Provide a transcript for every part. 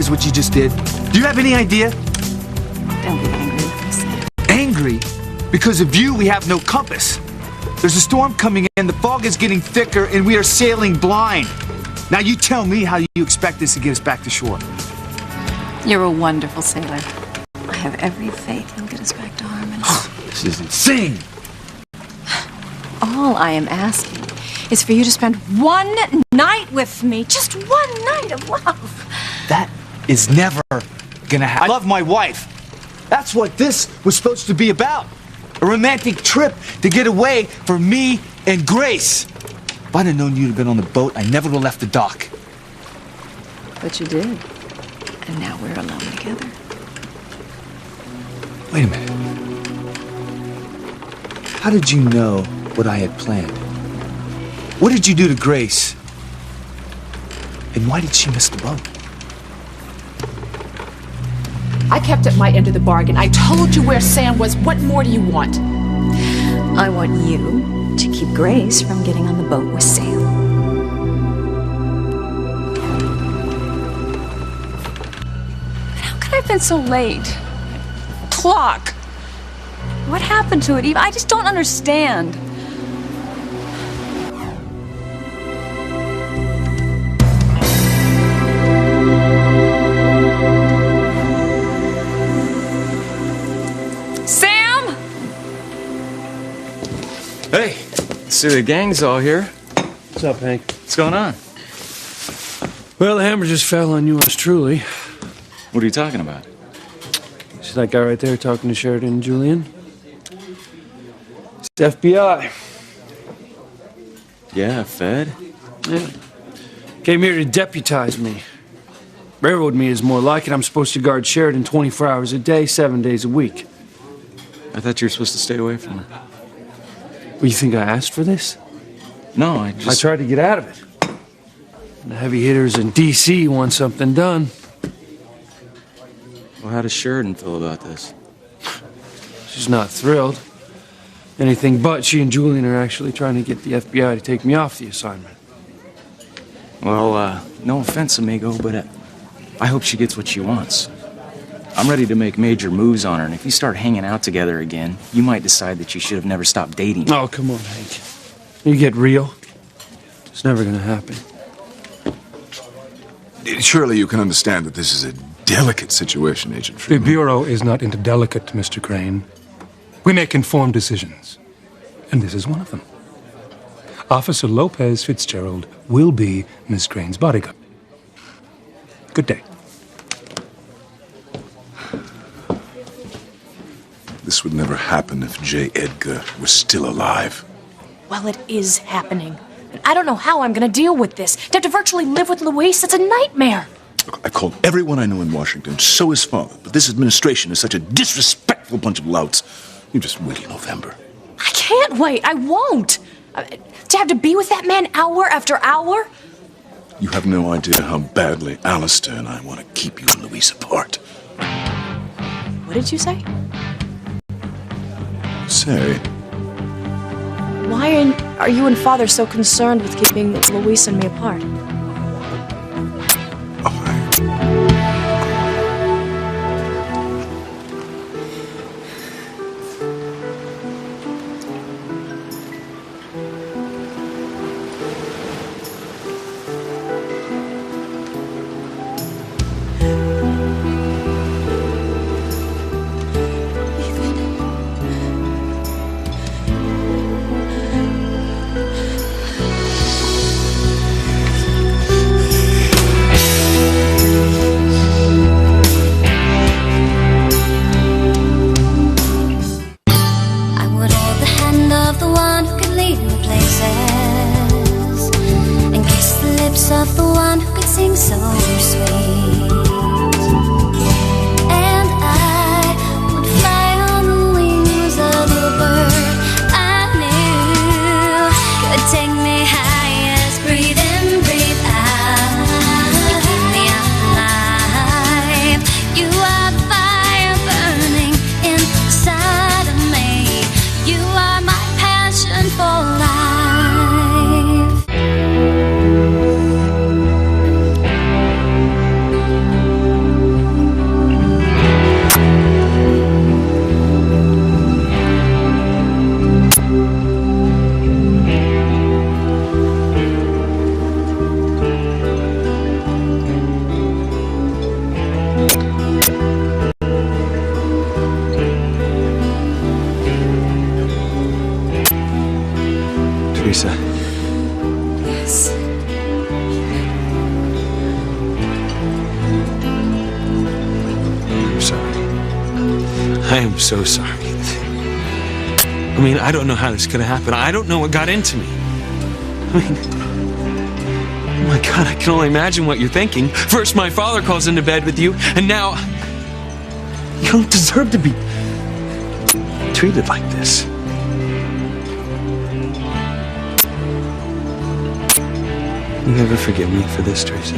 is what you just did? Do you have any idea? Don't be angry with me, Sam. Angry? Because of you, we have no compass. There's a storm coming in, the fog is getting thicker, and we are sailing blind. Now you tell me how you expect this to get us back to shore. You're a wonderful sailor. I have every faith you'll get us back to Harmon. This is insane. All I am asking is for you to spend one night with me. Just one night of love. That is never gonna happen. I love my wife. That's what this was supposed to be about. A romantic trip to get away from me and Grace. If I'd have known you'd have been on the boat, I never would have left the dock. But you did. And now we're alone together. Wait a minute. How did you know what I had planned? What did you do to Grace? And why did she miss the boat? I kept at my end of the bargain. I told you where Sam was. What more do you want? I want you to keep Grace from getting on the boat with Sam. How could I have been so late? Clock! What happened to it, Eve? I just don't understand. Sam! Hey, see the gang's all here. What's up, Hank? What's going on? Well, the hammer just fell on yours truly. What are you talking about? See that guy right there talking to Sheridan and Julian? It's FBI. Yeah, Fed? Yeah. Came here to deputize me. Railroad me is more like it. I'm supposed to guard Sheridan 24 hours a day, 7 days a week. I thought you were supposed to stay away from her. Well, you think I asked for this? No, I tried to get out of it. The heavy hitters in D.C. want something done. Well, how does Sheridan feel about this? She's not thrilled. Anything but. She and Julian are actually trying to get the FBI to take me off the assignment. Well, no offense, amigo, but I hope she gets what she wants. I'm ready to make major moves on her, and if you start hanging out together again, you might decide that you should have never stopped dating. Oh, come on, Hank. You get real. It's never gonna happen. Surely you can understand that this is a delicate situation, Agent The Freeman. Bureau is not into delicate, Mr. Crane. We make informed decisions, and this is one of them. Officer Lopez Fitzgerald will be Miss Crane's bodyguard. Good day. This would never happen if J. Edgar was still alive. Well, it is happening. And I don't know how I'm going to deal with this. To have to virtually live with Luis, it's a nightmare. Look, I called everyone I know in Washington, so his father. But this administration is such a disrespectful bunch of louts. You just wait till November. I can't wait. I won't. To have to be with that man hour after hour? You have no idea how badly Alistair and I want to keep you and Luis apart. What did you say? Say, Why are you and Father so concerned with keeping Luis and me apart? I am so sorry. I mean, I don't know how this could have happened. I don't know what got into me. I mean, oh my God, I can only imagine what you're thinking. First, my father calls into bed with you, and now you don't deserve to be treated like this. You ever forgive me for this, Tracy?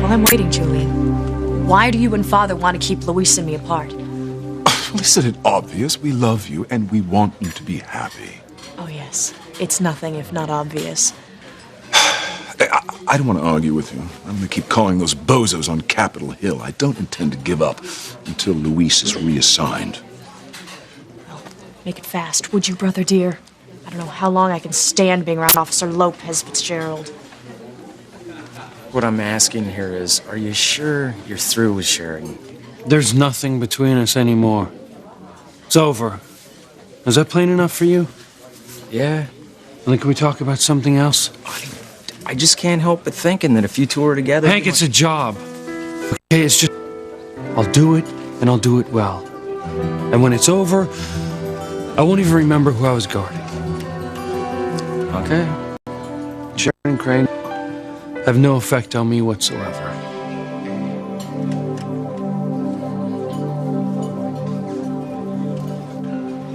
Well, I'm waiting, Julian. Why do you and Father want to keep Luis and me apart? Isn't it obvious? We love you and we want you to be happy. Oh, yes. It's nothing if not obvious. I don't want to argue with you. I'm going to keep calling those bozos on Capitol Hill. I don't intend to give up until Luis is reassigned. Make it fast, would you, brother dear? I don't know how long I can stand being around Officer Lopez Fitzgerald. What I'm asking here is, are you sure you're through with Sheridan? There's nothing between us anymore. It's over. Is that plain enough for you? Yeah. And then can we talk about something else? I just can't help but thinking that if you two are together... Hank, it's a job. Okay, it's just... I'll do it, and I'll do it well. And when it's over, I won't even remember who I was guarding. Okay. Sheridan Crane have no effect on me whatsoever.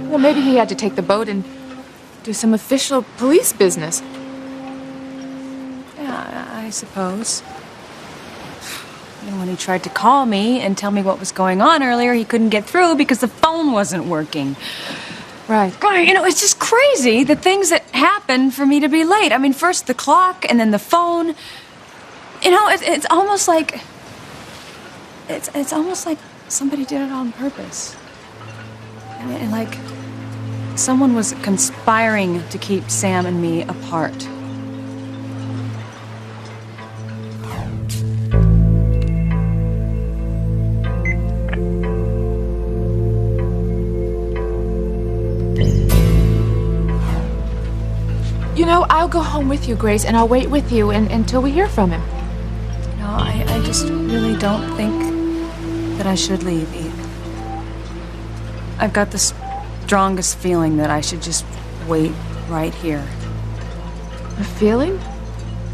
Well, maybe he had to take the boat and do some official police business. Yeah, I suppose. And when he tried to call me and tell me what was going on earlier, he couldn't get through because the phone wasn't working. Right. God, you know, it's just crazy, the things that happen for me to be late. I mean, first the clock and then the phone. You know, it's almost like... It's almost like somebody did it on purpose. And like... someone was conspiring to keep Sam and me apart. You know, I'll go home with you, Grace, and I'll wait with you until we hear from him. No, I just really don't think that I should leave, Eve. I've got the strongest feeling that I should just wait right here. A feeling?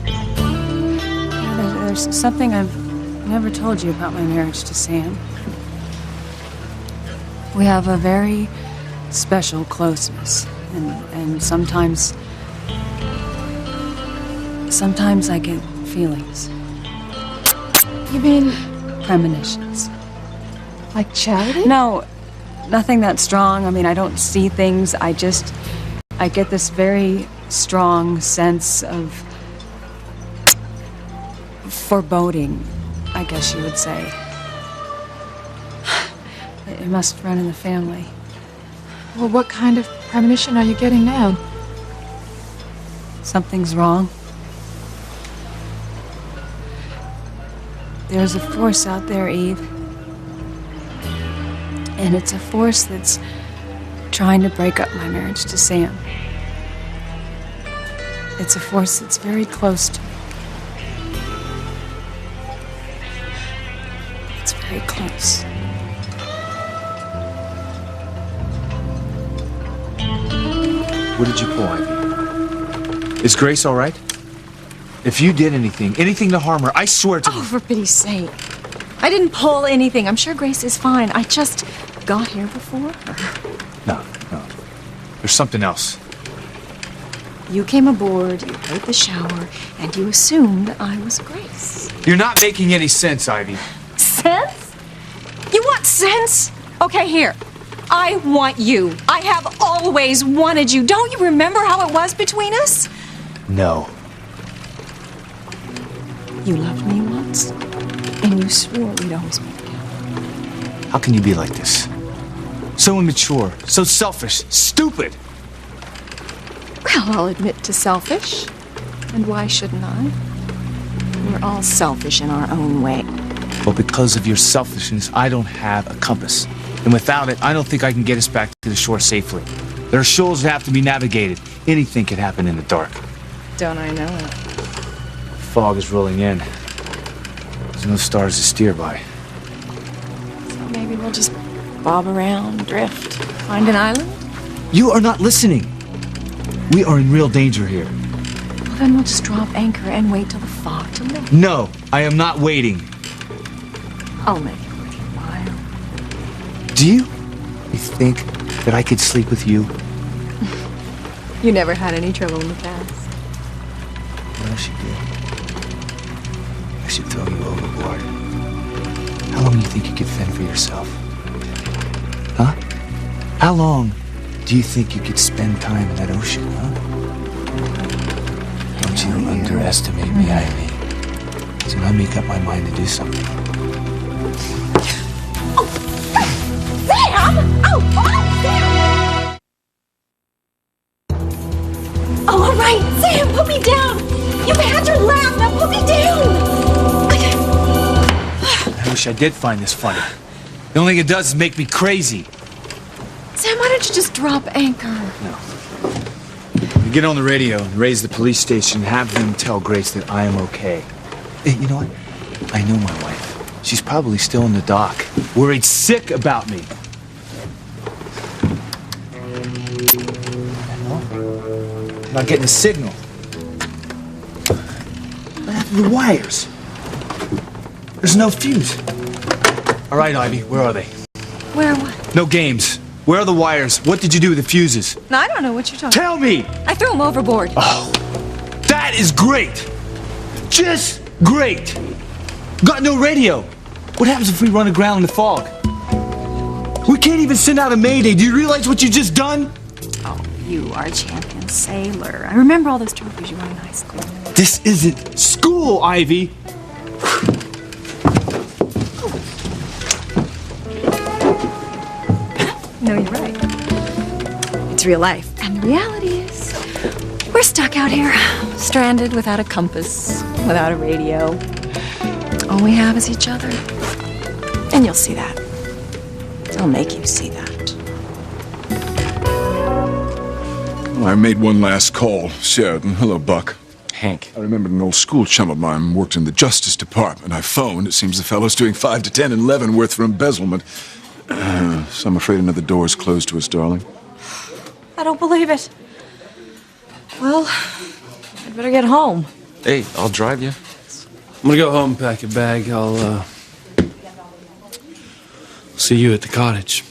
Yeah, there's something I've never told you about my marriage to Sam. We have a very special closeness, and sometimes I get feelings. You mean Premonitions. like Charity? No, nothing that strong. I mean, I don't see things. I get this very strong sense of foreboding, I guess you would say. It must run in the family. Well, what kind of premonition are you getting now? Something's wrong. There's a force out there, Eve. And it's a force that's trying to break up my marriage to Sam. It's a force that's very close to me. It's very close. What did you pull, Ivy? Is Grace all right? If you did anything to harm her, I swear to... Oh, for pity's sake. I didn't pull anything. I'm sure Grace is fine. I just got here before her. No. There's something else. You came aboard, you heard the shower, and you assumed I was Grace. You're not making any sense, Ivy. Sense? You want sense? Okay, here. I want you. I have always wanted you. Don't you remember how it was between us? No. You loved me once, and you swore we'd always be together. How can you be like this? So immature, so selfish, stupid. Well, I'll admit to selfish. And why shouldn't I? We're all selfish in our own way. Well, because of your selfishness, I don't have a compass. And without it, I don't think I can get us back to the shore safely. There are shoals that have to be navigated. Anything could happen in the dark. Don't I know it? Fog is rolling in. There's no stars to steer by. So maybe we'll just bob around, drift, find an island? You are not listening. We are in real danger here. Well, then we'll just drop anchor and wait till the fog to lift. No, I am not waiting. I'll make it worth your while. Do you think that I could sleep with you? You never had any trouble in the past. Well, she did. I should throw you overboard. How long do you think you could fend for yourself? Huh? How long do you think you could spend time in that ocean, huh? Don't you underestimate me, Ivy. So when I make up my mind to do something. Sam! Oh, Sam! Oh, all right, Sam, put me down. You've had your laugh, now put me down. I wish I did find this funny. The only thing it does is make me crazy. Sam, why don't you just drop anchor? You get on the radio and raise the police station and have them tell Grace that I am okay. Hey, you know what? I know my wife. She's probably still in the dock, worried sick about me. I'm not getting a signal. What happened to the wires? There's no fuse. All right, Ivy, where are they? Where what? No games. Where are the wires? What did you do with the fuses? No, I don't know what you're talking Tell me! I threw them overboard. Oh, that is great! Just great! Got no radio. What happens if we run aground in the fog? We can't even send out a mayday. Do you realize what you just done? Oh, you are a champion sailor. I remember all those trophies you won in high school. This isn't school, Ivy. No, you're right. It's real life. And the reality is, we're stuck out here, stranded without a compass, without a radio. All we have is each other. And you'll see that. I'll make you see that. I made one last call. Sheridan. Hello, Buck. Hank. I remembered an old school chum of mine worked in the Justice Department. I phoned. It seems the fellow's doing 5 to 10 in Leavenworth for embezzlement. So I'm afraid another door is closed to us, darling. I don't believe it. Well, I'd better get home. Hey, I'll drive you. I'm gonna go home, pack a bag. I'll see you at the cottage.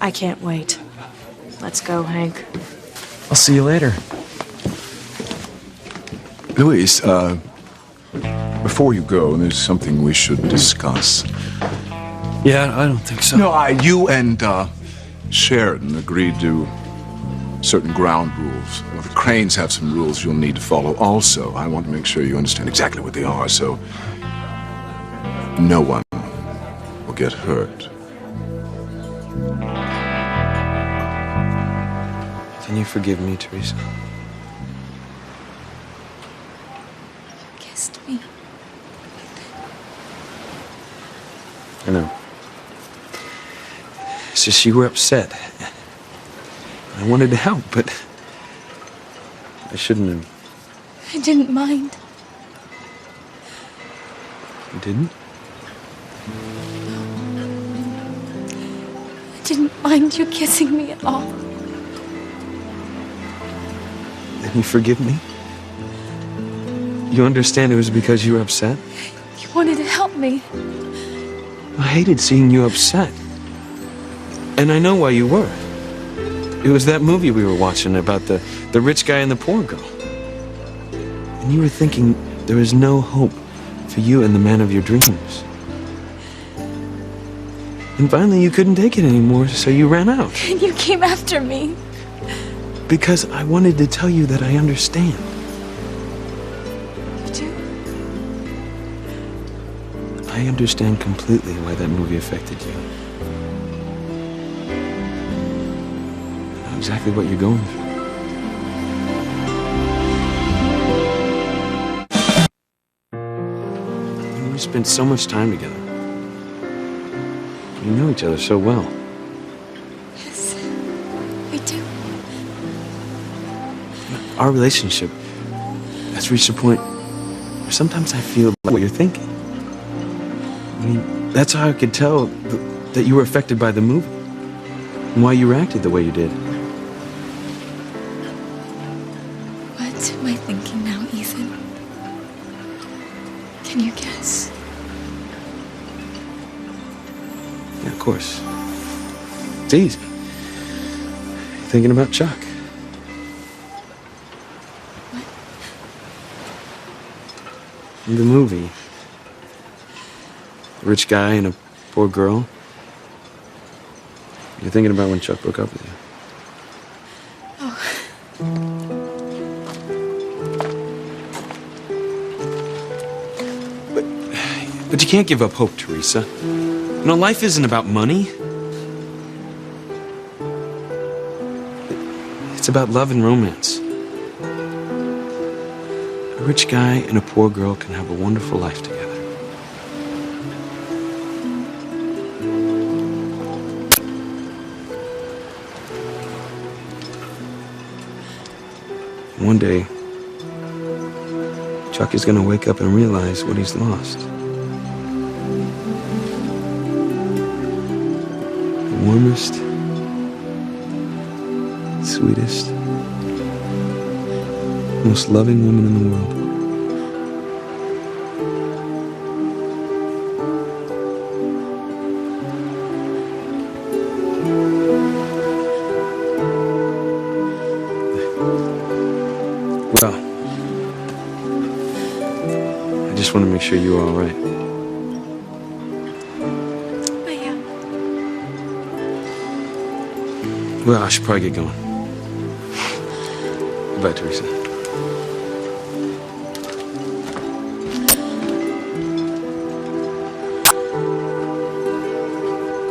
I can't wait. Let's go, Hank. I'll see you later. Louise, before you go, there's something we should discuss. Yeah, I don't think so. No, you and Sheridan agreed to certain ground rules. Well, the Cranes have some rules you'll need to follow also. I want to make sure you understand exactly what they are, so no one will get hurt. Can you forgive me, Teresa? Kissed me. I know. It's just you were upset. I wanted to help, but I shouldn't have. I didn't mind. You didn't? I didn't mind you kissing me at all. Then you forgive me? You understand it was because you were upset? You wanted to help me. I hated seeing you upset. And I know why you were. It was that movie we were watching about the rich guy and the poor girl. And you were thinking there was no hope for you and the man of your dreams. And finally you couldn't take it anymore, so you ran out. And you came after me. Because I wanted to tell you that I understand. You do? I understand completely why that movie affected you. I know exactly what you're going through. We spent so much time together. We know each other so well. Yes, we do. Our relationship has reached a point where sometimes I feel like what you're thinking. I mean, that's how I could tell that you were affected by the movie. And why you reacted the way you did. What am I thinking now, Ethan? Can you guess? Yeah, of course. It's easy. Thinking about Chuck. In the movie. A rich guy and a poor girl. You're thinking about when Chuck broke up with you. But you can't give up hope, Teresa. You know, life isn't about money. It's about love and romance. A rich guy and a poor girl can have a wonderful life together. One day, Chuck is going to wake up and realize what he's lost. The warmest, sweetest, most loving woman in the world. Well, I just want to make sure you're all right. I am. Well, I should probably get going. Goodbye, Teresa.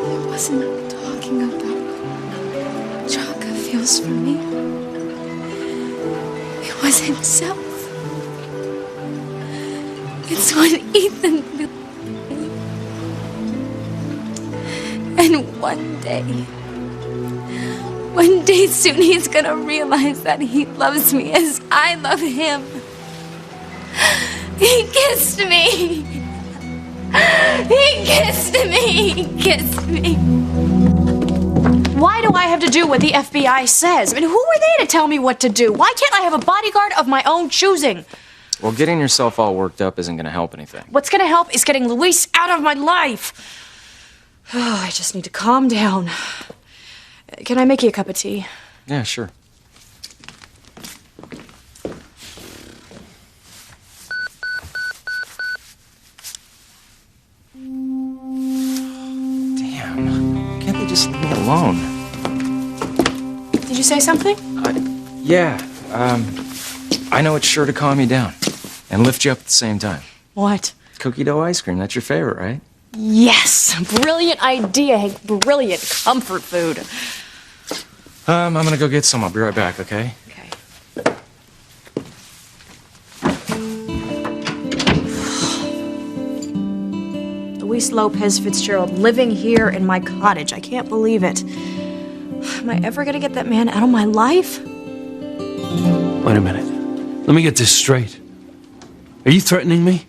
I wasn't talking about what Chaka feels for me. It was himself. It's what Ethan feels. And one day soon he's gonna realize that he loves me as I love him. He kissed me. He kissed me. He kissed me. Why do I have to do what the FBI says? I mean, who are they to tell me what to do? Why can't I have a bodyguard of my own choosing? Well, getting yourself all worked up isn't going to help anything. What's gonna help is getting Luis out of my life. Oh, I just need to calm down. Can I make you a cup of tea? Yeah, sure. Damn. Can't they just leave me alone? Did you say something? Yeah. I know it's sure to calm you down and lift you up at the same time. What? Cookie dough ice cream. That's your favorite, right? Yes! Brilliant idea, Hank. Brilliant comfort food. I'm gonna go get some. I'll be right back, okay? Okay. Luis Lopez Fitzgerald living here in my cottage. I can't believe it. Am I ever gonna get that man out of my life? Wait a minute. Let me get this straight. Are you threatening me?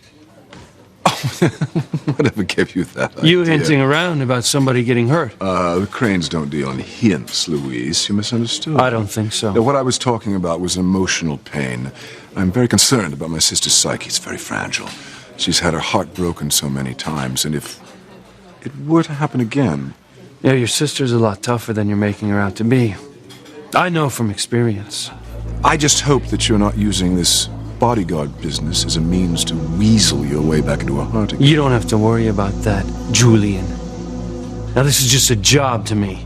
Whatever gave you that idea? You hinting around about somebody getting hurt. The Cranes don't deal in hints, Louise. You misunderstood. I don't think so. Now, what I was talking about was emotional pain. I'm very concerned about my sister's psyche. It's very fragile. She's had her heart broken so many times, and if it were to happen again... Yeah, your sister's a lot tougher than you're making her out to be. I know from experience. I just hope that you're not using this bodyguard business as a means to weasel your way back into a heart again. You don't have to worry about that, Julian. Now, this is just a job to me.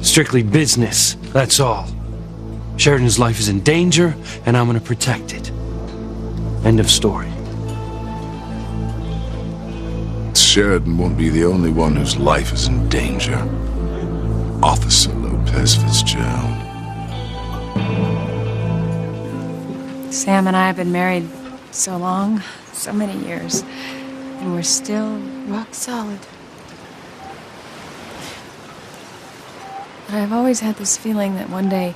Strictly business, that's all. Sheridan's life is in danger, and I'm gonna protect it. End of story. Sheridan won't be the only one whose life is in danger. Officer Lopez Fitzgerald. Sam and I have been married so long, so many years, and we're still rock solid. But I've always had this feeling that one day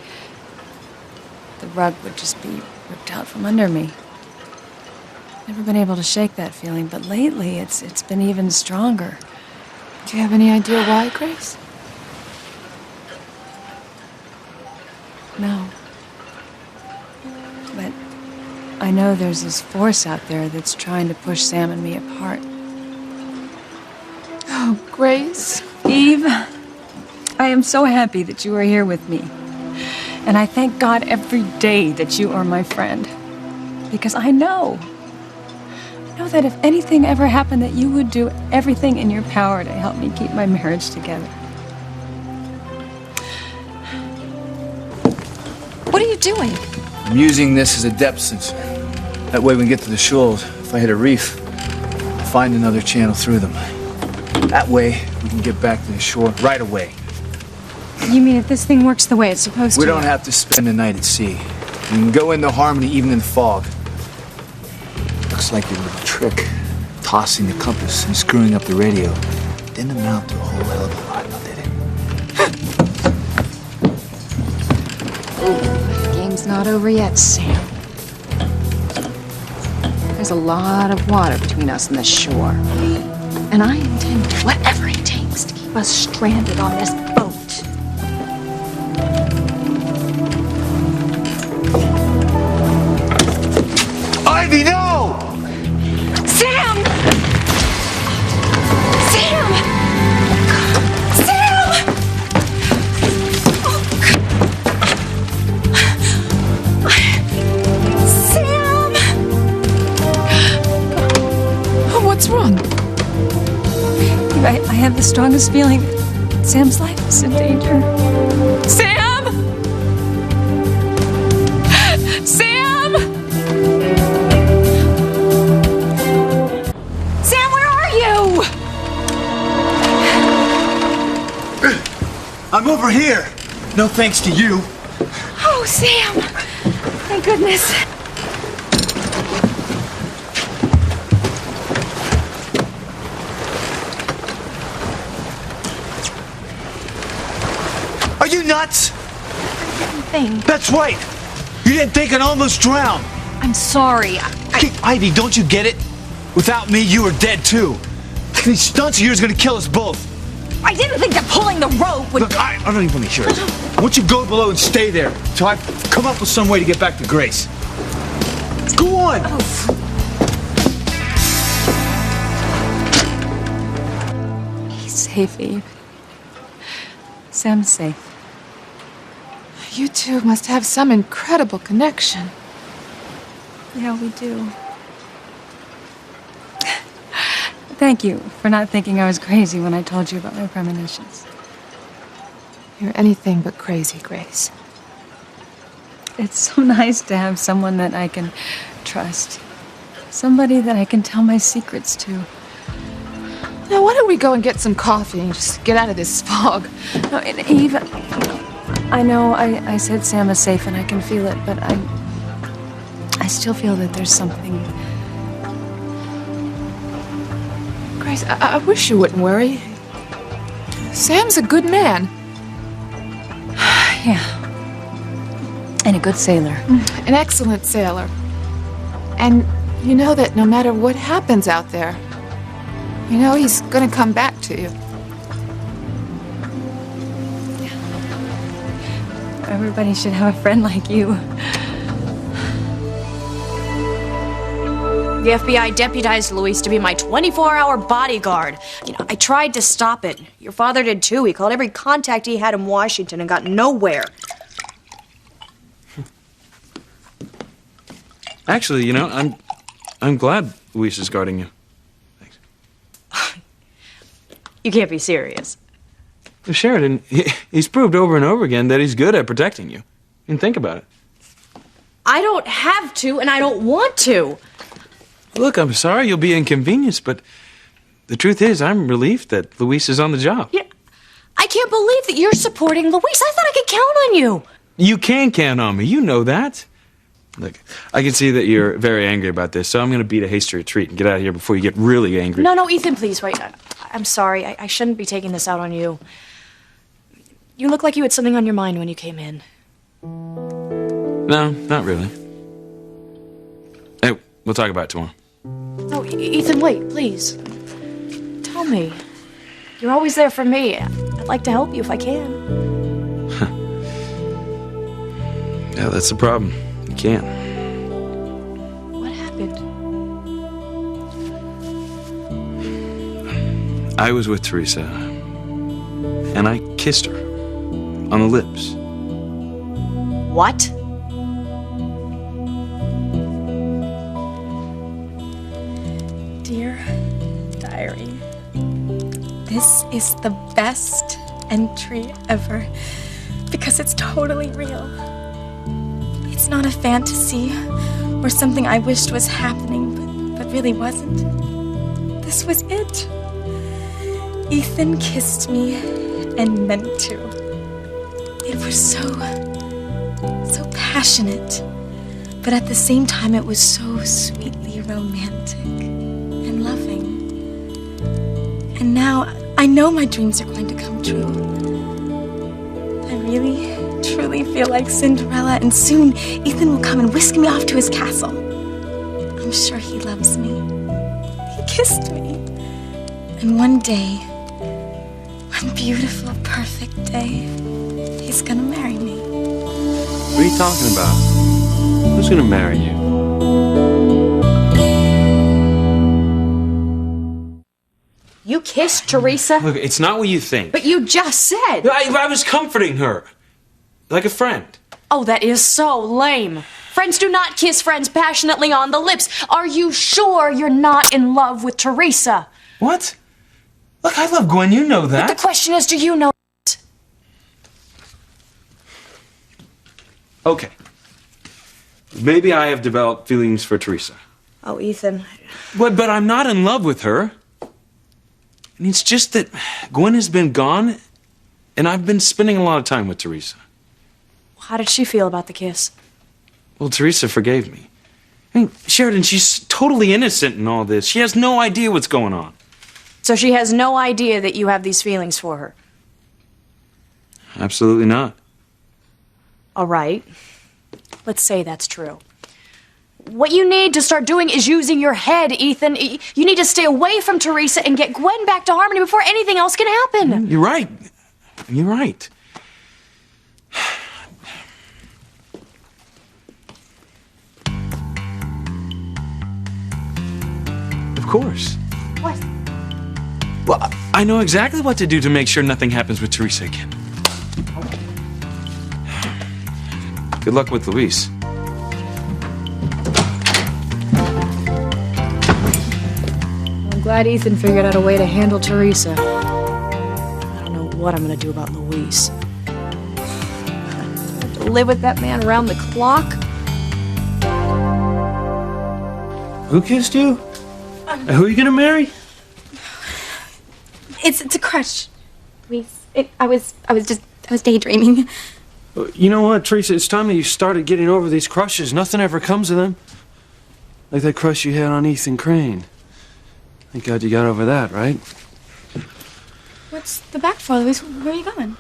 the rug would just be ripped out from under me. Never been able to shake that feeling, but lately it's been even stronger. Do you have any idea why, Grace? No. But I know there's this force out there that's trying to push Sam and me apart. Oh, Grace. Eve, I am so happy that you are here with me. And I thank God every day that you are my friend. Because I know that if anything ever happened, that you would do everything in your power to help me keep my marriage together. What are you doing? I'm using this as a depth sensor. That way we can get to the shoals. If I hit a reef, I'll find another channel through them. That way we can get back to the shore right away. You mean if this thing works the way it's supposed to? We don't have to spend the night at sea. We can go into Harmony even in the fog. Looks like your little trick, tossing the compass and screwing up the radio, didn't amount to a whole hell of a lot, did it? The game's not over yet, Sam. There's a lot of water between us and the shore. And I intend to do whatever it takes to keep us stranded on this boat. Ivy, no! Sam! Sam! Sam! Sam! What's wrong? I have the strongest feeling that Sam's life is in danger. Sam! Sam! Sam, where are you? I'm over here. No thanks to you. Oh, Sam. Thank goodness. Are you nuts? Thing. That's right. You didn't think I'd almost drown. I'm sorry. Ivy, don't you get it? Without me, you were dead too. These stunts of yours are gonna kill us both. I didn't think that pulling the rope would... Look, I don't even want to hear it. I want you to go below and stay there till I come up with some way to get back to Grace. Go on. He's safe, Eve. Sam's safe. You two must have some incredible connection. Yeah, we do. Thank you for not thinking I was crazy when I told you about my premonitions. You're anything but crazy, Grace. It's so nice to have someone that I can trust. Somebody that I can tell my secrets to. Now, why don't we go and get some coffee and just get out of this fog? No, and Eve, I know I said Sam is safe and I can feel it, but I still feel that there's something. Grace, I wish you wouldn't worry. Sam's a good man. Yeah. And a good sailor. An excellent sailor. And you know that no matter what happens out there, you know he's gonna come back to you. Everybody should have a friend like you. The FBI deputized Luis to be my 24-hour bodyguard. I tried to stop it. Your father did too. He called every contact he had in Washington and got nowhere. Actually, I'm glad Luis is guarding you. Thanks. You can't be serious. Sheridan, he's proved over and over again that he's good at protecting you. And think about it. I don't have to, and I don't want to. Look, I'm sorry you'll be inconvenienced, but the truth is I'm relieved that Luis is on the job. Yeah, I can't believe that you're supporting Luis. I thought I could count on you. You can count on me. You know that. Look, I can see that you're very angry about this, so I'm going to beat a hasty retreat and get out of here before you get really angry. No, Ethan, please, wait. I'm sorry. I shouldn't be taking this out on you. You look like you had something on your mind when you came in. No, not really. Hey, we'll talk about it tomorrow. No, Ethan, wait, please. Tell me. You're always there for me. I'd like to help you if I can. Yeah, that's the problem. You can't. What happened? I was with Teresa, and I kissed her on the lips. What? Dear Diary, this is the best entry ever because it's totally real. It's not a fantasy or something I wished was happening, but really wasn't. This was it. Ethan kissed me and meant to. It was so passionate, but at the same time it was so sweetly romantic and loving. And now I know my dreams are going to come true. I really, truly feel like Cinderella, and soon Ethan will come and whisk me off to his castle. I'm sure he loves me. He kissed me. And one day, one beautiful, perfect day, he's gonna marry me. What are you talking about? Who's gonna marry you? You kissed Teresa? Look, it's not what you think. But you just said. I was comforting her. Like a friend. Oh, that is so lame. Friends do not kiss friends passionately on the lips. Are you sure you're not in love with Teresa? What? Look, I love Gwen, you know that. But the question is, do you know it? Okay. Maybe I have developed feelings for Teresa. Oh, Ethan. But I'm not in love with her. And it's just that Gwen has been gone, and I've been spending a lot of time with Teresa. How did she feel about the kiss? Well, Teresa forgave me. I mean, Sheridan, she's totally innocent in all this. She has no idea what's going on. So she has no idea that you have these feelings for her? Absolutely not. All right. Let's say that's true. What you need to start doing is using your head, Ethan. You need to stay away from Teresa and get Gwen back to Harmony before anything else can happen. You're right. You're right. Of course. What? Well, I know exactly what to do to make sure nothing happens with Teresa again. Good luck with Luis. I'm glad Ethan figured out a way to handle Teresa. I don't know what I'm gonna do about Luis. I have to live with that man around the clock. Who kissed you? Who are you gonna marry? It's a crush. I was daydreaming. You know what, Teresa? It's time that you started getting over these crushes. Nothing ever comes of them. Like that crush you had on Ethan Crane. Thank God you got over that, right? What's the back for, Luis? Where are you going?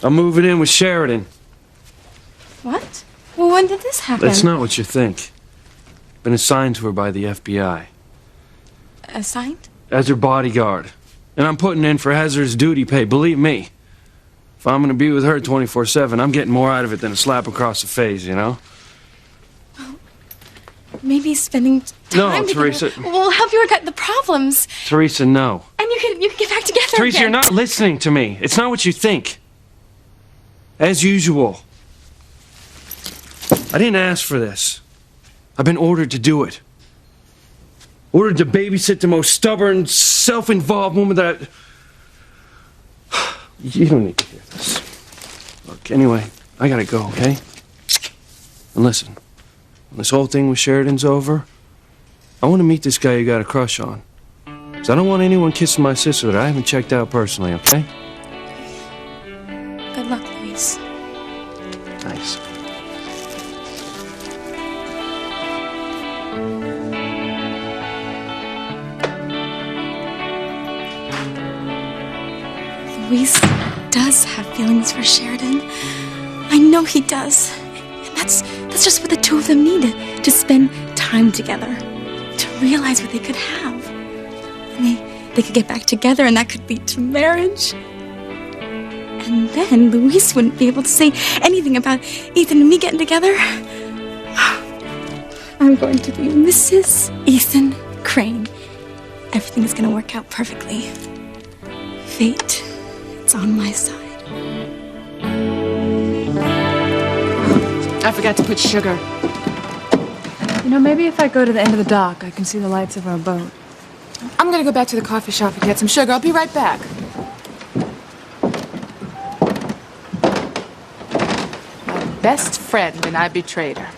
I'm moving in with Sheridan. What? Well, when did this happen? That's not what you think. Been assigned to her by the FBI. Assigned? As her bodyguard. And I'm putting in for hazardous duty pay, believe me. If I'm gonna be with her 24/7, I'm getting more out of it than a slap across the face, you know? Well, maybe spending time No, together Teresa. will help you work out the problems. Teresa, no. And you can get back together Teresa, again. you're not listening to me. It's not what you think. As usual. I didn't ask for this. I've been ordered to do it. Ordered to babysit the most stubborn, self-involved woman that You don't need to hear this. Look, anyway, I gotta go, okay? And listen, when this whole thing with Sheridan's over, I want to meet this guy you got a crush on. Because I don't want anyone kissing my sister that I haven't checked out personally, okay? Good luck, Luis. Thanks. Luis does have feelings for Sheridan. I know he does. And that's just what the two of them need, to spend time time together, to realize what they could have. And they could get back together, and that could lead to marriage. And then Luis wouldn't be able to say anything about Ethan and me getting together. I'm going to be Mrs. Ethan Crane. Everything is going to work out perfectly. Fate, it's on my side. I forgot to put sugar. You know, maybe if I go to the end of the dock, I can see the lights of our boat. I'm gonna go back to the coffee shop and get some sugar. I'll be right back. My best friend, and I betrayed her.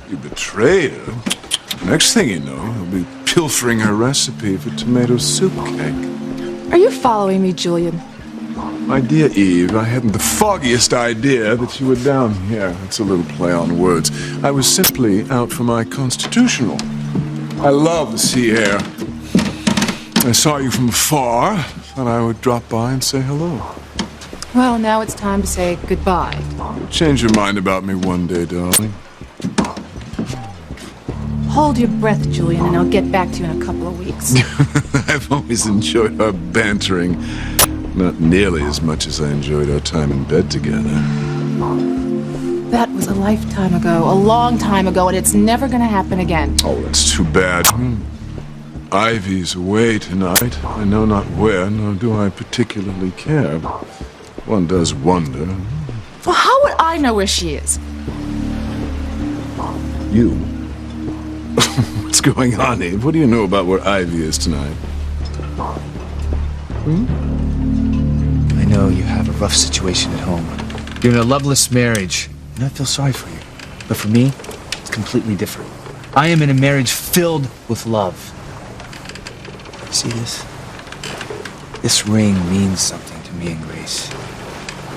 You betrayed her? Next thing you know, you'll be pilfering her recipe for tomato soup cake. Are you following me, Julian? My dear Eve, I hadn't the foggiest idea that you were down here. It's a little play on words. I was simply out for my constitutional. I love the sea air. I saw you from afar. Thought I would drop by and say hello. Well, now it's time to say goodbye. You'll change your mind about me one day, darling. Hold your breath, Julian, and I'll get back to you in a couple of weeks. I've always enjoyed our bantering. Not nearly as much as I enjoyed our time in bed together. That was a lifetime ago, a long time ago, and it's never gonna happen again. Oh, that's too bad. Ivy's away tonight. I know not where, nor do I particularly care. One does wonder. Well, how would I know where she is? You? What's going on, Eve? What do you know about where Ivy is tonight? I know you have a rough situation at home. You're in a loveless marriage, and I feel sorry for you. But for me, it's completely different. I am in a marriage filled with love. See this? This ring means something to me and Grace.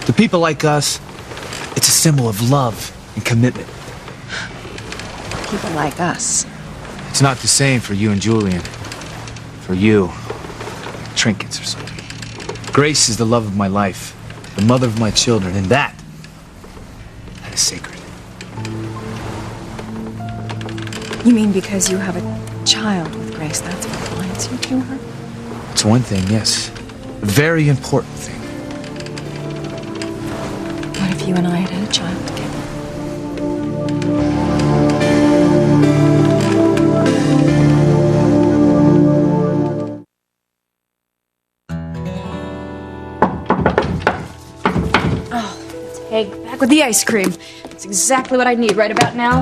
To people like us, it's a symbol of love and commitment. People like us. It's not the same for you and Julian. For you, trinkets or something. Grace is the love of my life, the mother of my children, and that is sacred. You mean because you have a child with Grace, that's what binds you to her? It's one thing, yes. A very important thing. What if you and I had a child together? Back with the ice cream. That's exactly what I need right about now.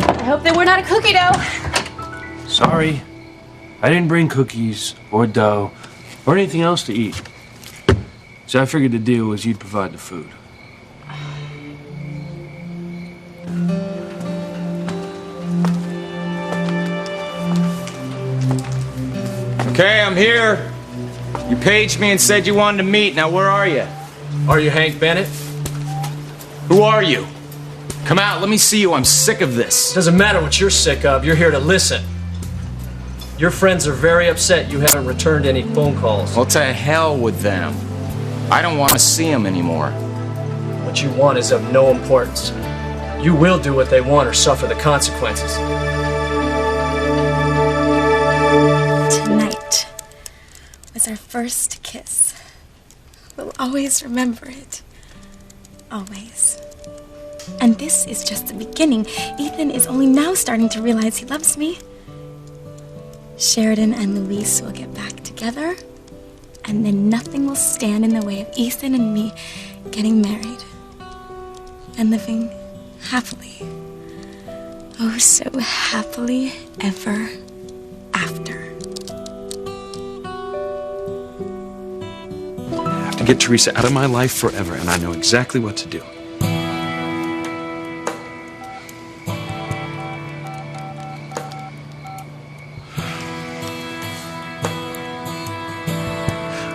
I hope they weren't out of cookie dough. Sorry. I didn't bring cookies or dough or anything else to eat. So I figured the deal was you'd provide the food. Okay, I'm here. You paged me and said you wanted to meet. Now, where are you? Are you Hank Bennett? Who are you? Come out, let me see you. I'm sick of this. Doesn't matter what you're sick of, you're here to listen. Your friends are very upset you haven't returned any phone calls. Well, to hell with them. I don't want to see them anymore. What you want is of no importance. You will do what they want or suffer the consequences. Tonight was our first kiss. We'll always remember it. Always. And this is just the beginning. Ethan is only now starting to realize he loves me. Sheridan and Luis will get back together, and then nothing will stand in the way of Ethan and me getting married and living happily. Oh, so happily ever after. I have to get Teresa out of my life forever, and I know exactly what to do.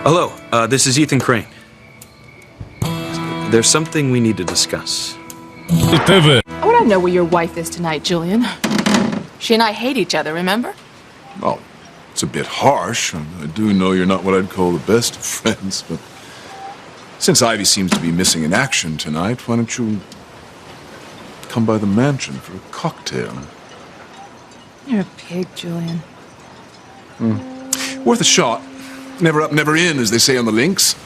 Hello, this is Ethan Crane. There's something we need to discuss. I want to know where your wife is tonight, Julian. She and I hate each other, remember? Well, it's a bit harsh. I do know you're not what I'd call the best of friends, but since Ivy seems to be missing in action tonight, why don't you come by the mansion for a cocktail. You're a pig, Julian. Worth a shot. Never up, never in, as they say on the links.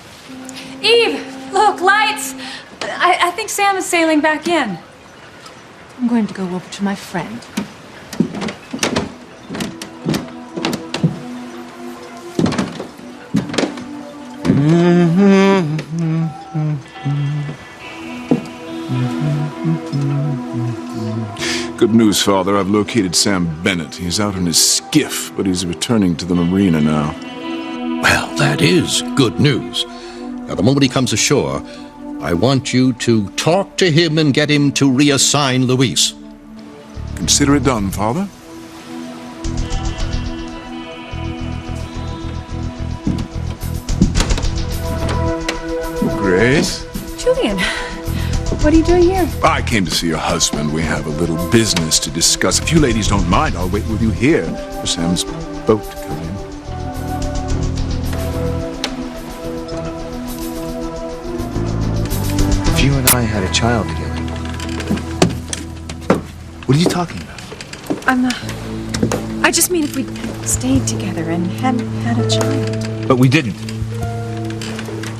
Eve, look, lights. I think Sam is sailing back in. I'm going to go over to my friend. Good news, Father. I've located Sam Bennett. He's out in his skiff, but he's returning to the marina now. Well, that is good news. Now, the moment he comes ashore, I want you to talk to him and get him to reassign Luis. Consider it done, Father. Grace? Julian, what are you doing here? I came to see your husband. We have a little business to discuss. If you ladies don't mind, I'll wait with you here for Sam's boat to come in. If you and I had a child together. What are you talking about? I just mean if we stayed together and hadn't had a child. But we didn't.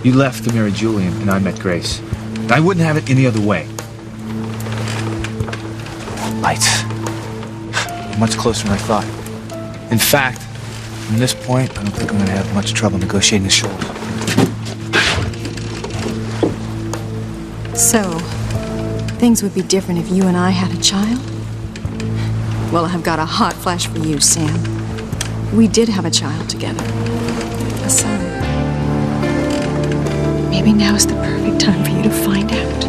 You left to marry Julian, and I met Grace. I wouldn't have it any other way. Lights. Much closer than I thought. In fact, from this point, I don't think I'm going to have much trouble negotiating the shoals. So, things would be different if you and I had a child? Well, I've got a hot flash for you, Sam. We did have a child together. A son. Maybe now is the perfect time for you to find out.